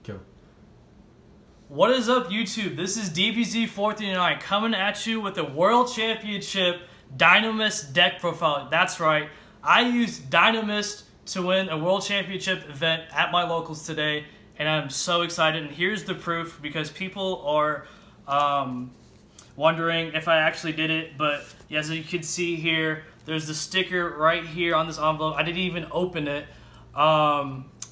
Go. What is up, YouTube? This is DBZ439 coming at you with the World Championship Dinomist deck profile. That's right. I used Dinomist to win a World Championship event at my locals today, and I'm so excited. And here's the proof, because people are wondering if I actually did it. But as you can see here, there's the sticker right here on this envelope. I didn't even open it.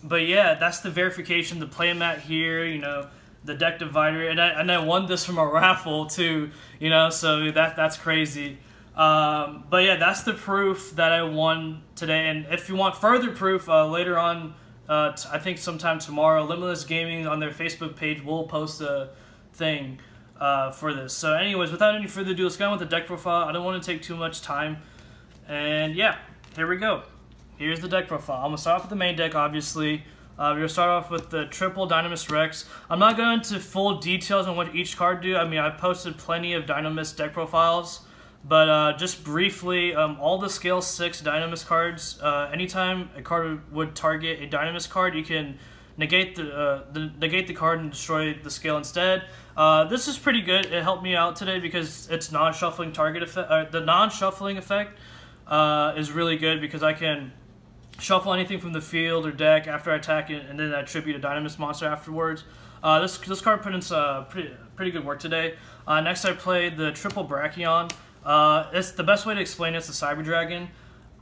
But yeah, that's the verification, the playmat here, you know, the deck divider, and I won this from a raffle too, you know, so that's crazy. But yeah, that's the proof that I won today. And if you want further proof, later on, I think sometime tomorrow, Limitless Gaming on their Facebook page will post a thing for this. So anyways, without any further ado, let's go on with the deck profile. I don't want to take too much time. And yeah, here we go. Here's the deck profile. I'm going to start off with the main deck, obviously. We're going to start off with the triple Dinomist Rex. I'm not going into full details on what each card do. I mean, I've posted plenty of Dinomist deck profiles. But just briefly, all the scale 6 Dinomist cards, anytime a card would target a Dinomist card, you can negate the card and destroy the scale instead. This is pretty good. It helped me out today because it's non-shuffling target effect. The non-shuffling effect is really good because I can shuffle anything from the field or deck after I attack it, and then attribute a Dinomist monster afterwards. This card put in some pretty good work today. Next, I played the triple Brachion. It's the best way to explain it's the Cyber Dragon.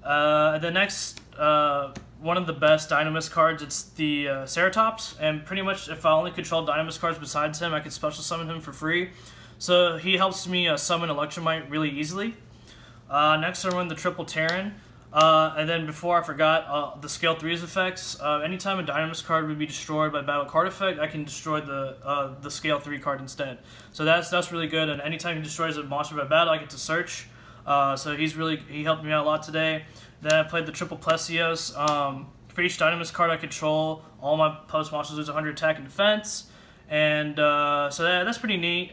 The next, one of the best Dinomist cards, it's the Ceratops, and pretty much if I only control Dinomist cards besides him, I can special summon him for free. So he helps me summon Electromite really easily. Next, I run the triple Terran. And then before I forgot, the scale 3's effects. Anytime a Dinomist card would be destroyed by battle card effect, I can destroy the scale 3 card instead. So that's really good. And anytime he destroys a monster by battle, I get to search. So he helped me out a lot today. Then I played the triple Plesios. For each Dinomist card I control, all my post monsters lose 100 attack and defense. And so that's pretty neat.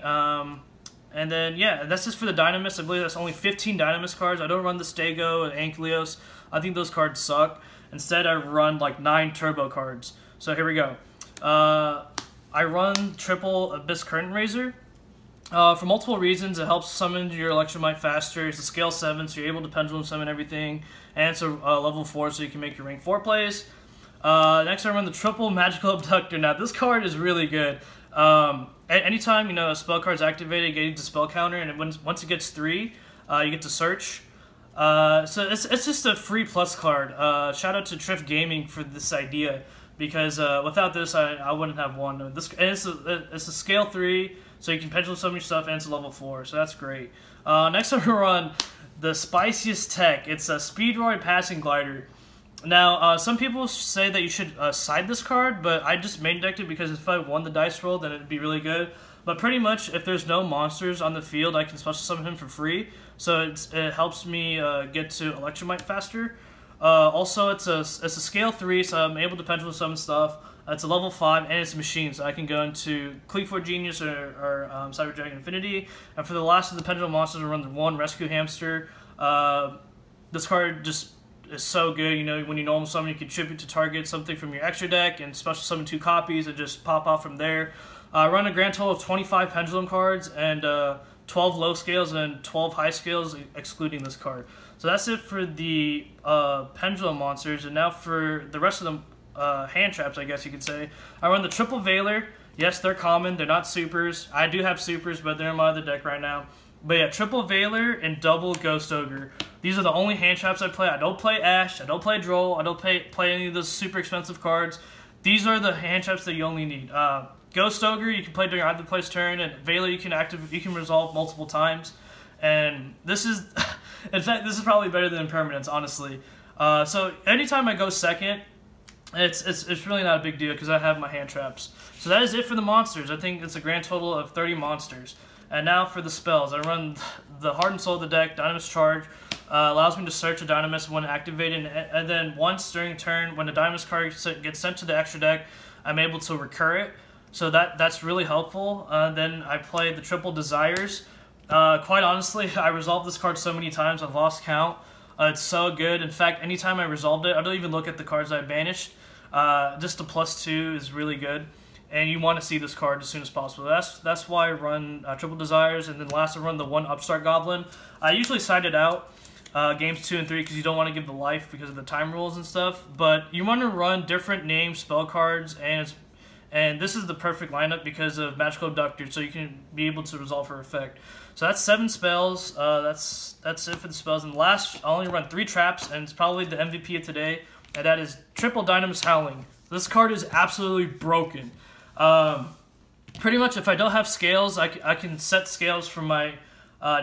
And then, yeah, that's just for the Dinomist. I believe that's only 15 Dinomist cards. I don't run the Stego and Ankylos. I think those cards suck. Instead, I run like 9 Turbo cards. So here we go. I run triple Abyss Curtain Raiser. For multiple reasons, it helps summon your Electromite faster. It's a scale 7, so you're able to pendulum summon everything. And it's a level 4, so you can make your rank 4 plays. Next, I run the triple Magical Abductor. Now, this card is really good. Anytime, you know, a spell card's activated, getting to spell counter, and once it gets 3, you get to search. So it's just a free plus card. Shout out to Triff Gaming for this idea, because without this, I wouldn't have won. And it's a scale 3, so you can pendulum summon your stuff, and it's a level 4, so that's great. Next, I'm gonna run the spiciest tech. It's a Speedroid Passing Glider. Now, some people say that you should side this card, but I just main decked it because if I won the dice roll, then it'd be really good. But pretty much, if there's no monsters on the field, I can special summon him for free. So it helps me get to Electromite faster. Also, it's a scale 3, so I'm able to pendulum summon stuff. It's a level 5, and it's a machine, so I can go into Cleek4 Genius or Cyber Dragon Infinity. And for the last of the pendulum monsters, I run the 1 Rescue Hamster. This card just is so good. You know, when you normal summon, you can tribute to target something from your extra deck and special summon 2 copies and just pop off from there. I run a grand total of 25 pendulum cards and 12 low scales and 12 high scales, excluding this card. So that's it for the pendulum monsters. And now for the rest of the hand traps, I guess you could say. I run the triple Veiler. Yes, they're common. They're not supers. I do have supers, but they're in my other deck right now. But yeah, triple Veiler and double Ghost Ogre. These are the only hand traps I play. I don't play Ash. I don't play Droll. I don't play any of those super expensive cards. These are the hand traps that you only need. Ghost Ogre you can play during either play's turn, and Veiler you can resolve multiple times. And this is, in fact, this is probably better than Impermanence, honestly. So anytime I go second, it's really not a big deal because I have my hand traps. So that is it for the monsters. I think it's a grand total of 30 monsters. And now for the spells. I run the Heart and Soul of the deck, Dinomist Charge. Allows me to search a Dinomist when activated, and then once during turn, when the Dinomist card gets sent to the extra deck, I'm able to recur it. So that's really helpful. Then I play the triple Desires. Quite honestly, I resolved this card so many times, I've lost count. It's so good. In fact, anytime I resolved it, I don't even look at the cards I banished. Just the +2 is really good. and you want to see this card as soon as possible. That's why I run Triple Desires, and then last I run the one Upstart Goblin. I usually side it out games 2 and 3 because you don't want to give the life because of the time rules and stuff. But you want to run different named spell cards, and this is the perfect lineup because of Magical Abductor, so you can be able to resolve her effect. So that's 7 spells. That's it for the spells. And last, I only run 3 traps, and it's probably the MVP of today, and that is Triple Dinomist Howling. This card is absolutely broken. Pretty much, if I don't have scales, I can set scales from my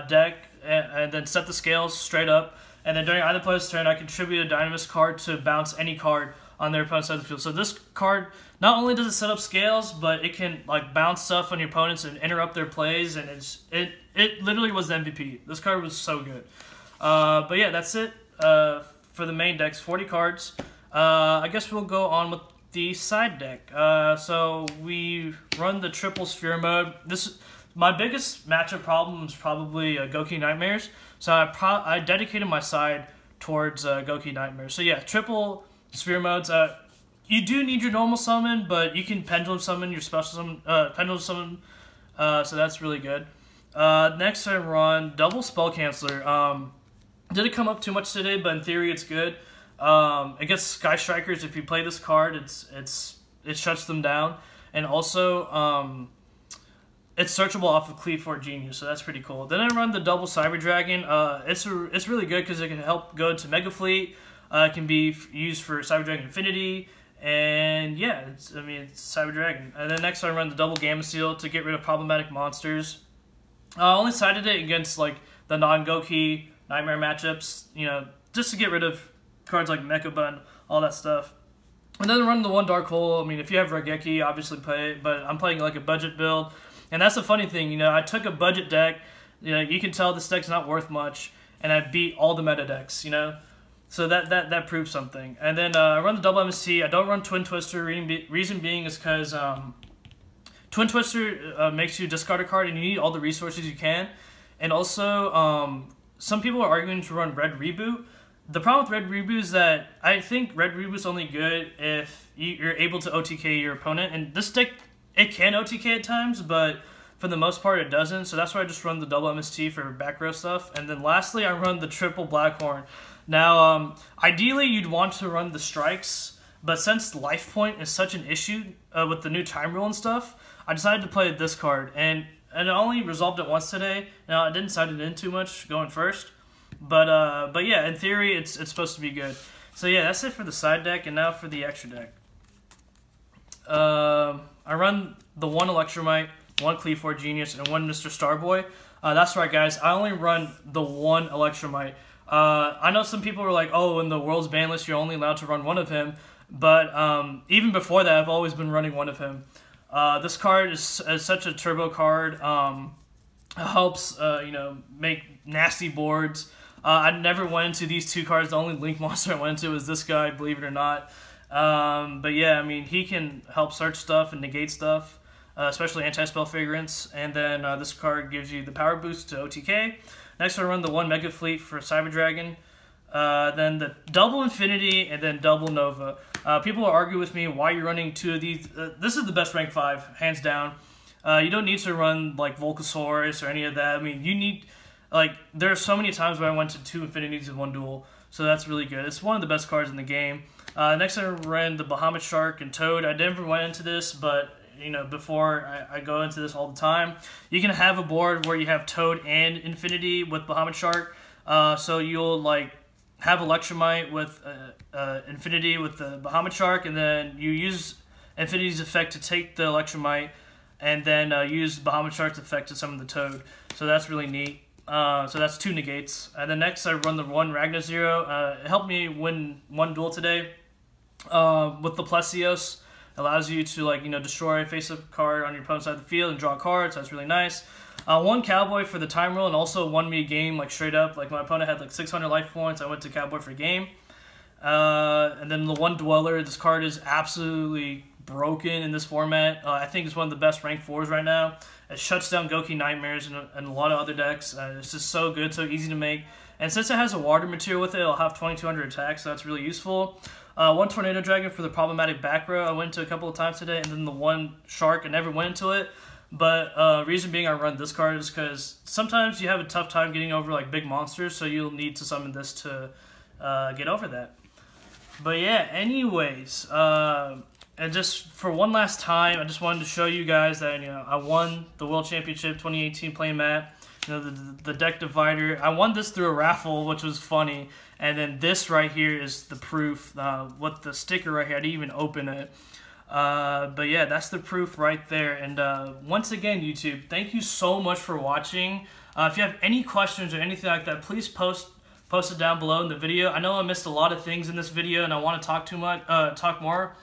deck and then set the scales straight up. And then during either player's turn, I contribute a Dinomist card to bounce any card on their opponent's side of the field. So this card, not only does it set up scales, but it can like bounce stuff on your opponents and interrupt their plays. And it literally was the MVP. This card was so good. But yeah, that's it for the main decks. 40 cards. I guess we'll go on with the side deck. So we run the triple sphere mode. My biggest matchup problem is probably Gouki Knightmares. So I dedicated my side towards Gouki Knightmares. So yeah, triple sphere modes. You do need your normal summon, but you can pendulum summon your special summon, pendulum summon. So that's really good. Next I run double spell canceller. Didn't come up too much today, but in theory it's good. Against Sky Strikers, if you play this card, it shuts them down, and also it's searchable off of Cleave Genius, so that's pretty cool. Then I run the double Cyber Dragon. It's really good because it can help go to Mega Fleet. It can be used for Cyber Dragon Infinity, and yeah, it's Cyber Dragon. And then next I run the double Gamma Seal to get rid of problematic monsters. I only sided it against like the non-Gouki Knightmare matchups, just to get rid of cards like Mecha Bun, all that stuff. And then run the one Dark Hole. If you have Regeki, obviously play it, but I'm playing like a budget build. And that's the funny thing, I took a budget deck, you can tell this deck's not worth much, and I beat all the meta decks, So that proves something. And then I run the double MST. I don't run Twin Twister. Reason being is because Twin Twister makes you discard a card, and you need all the resources you can. And also, some people are arguing to run Red Reboot. The problem with Red Reboot is that I think Red Reboot's only good if you're able to OTK your opponent. And this deck, it can OTK at times, but for the most part it doesn't. So that's why I just run the double MST for back row stuff. And then lastly, I run the triple Blackhorn. Now, ideally you'd want to run the strikes, but since life point is such an issue with the new time rule and stuff, I decided to play this card. And I only resolved it once today. Now, I didn't side it in too much going first. But yeah, in theory, it's supposed to be good. So yeah, that's it for the side deck, and now for the extra deck. I run the one Electromite, one Cleave Genius, and one Mr. Starboy. That's right, guys. I only run the one Electromite. I know some people were like, oh, in the world's ban list, you're only allowed to run one of him. But even before that, I've always been running one of him. This card is such a turbo card. It helps, make nasty boards. I never went into these two cards. The only Link monster I went into was this guy, believe it or not. But yeah, he can help search stuff and negate stuff, especially anti-spell figurants. And then this card gives you the power boost to OTK. Next, I run the one Mega Fleet for Cyber Dragon. Then the double Infinity, and then double Nova. People will argue with me why you're running two of these. This is the best rank 5, hands down. You don't need to run like Volcasaurus or any of that. You need, there are so many times where I went to 2 Infinities in one duel, so that's really good. It's one of the best cards in the game. Next, I ran the Bahamut Shark and Toad. I never went into this, but before I go into this all the time, you can have a board where you have Toad and Infinity with Bahamut Shark. So you'll have Electromite with Infinity with the Bahamut Shark, and then you use Infinity's effect to take the Electromite, and then use Bahamut Shark's effect to summon the Toad. So that's really neat. So that's 2 negates. And then next I run the one Ragnar Zero. It helped me win one duel today. With the Plesios, allows you to destroy a face-up card on your opponent's side of the field and draw cards. So that's really nice. One Cowboy for the time rule, and also won me a game straight up. My opponent had 600 life points. I went to Cowboy for a game. And then the one Dweller. This card is absolutely broken in this format. I think it's one of the best rank 4s right now. It shuts down Gouki Knightmares and a lot of other decks. It's just so good, so easy to make. And since it has a water material with it, it'll have 2200 attack, so that's really useful. One tornado dragon for the problematic back row I went to a couple of times today, and then the one shark I never went into it. But reason being I run this card is because sometimes you have a tough time getting over like big monsters, so you'll need to summon this to get over that. But yeah, anyways, and just for one last time, I just wanted to show you guys that, you know, I won the World Championship 2018 playmat. You know, the deck divider. I won this through a raffle, which was funny. And then this right here is the proof. What the sticker right here, I didn't even open it. But yeah, that's the proof right there. And once again, YouTube, thank you so much for watching. If you have any questions or anything like that, please post it down below in the video. I know I missed a lot of things in this video, and I want to talk more.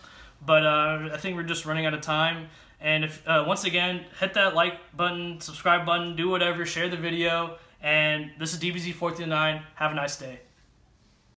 But I think we're just running out of time. And if once again, hit that like button, subscribe button, do whatever, share the video. And this is DBZ439. Have a nice day.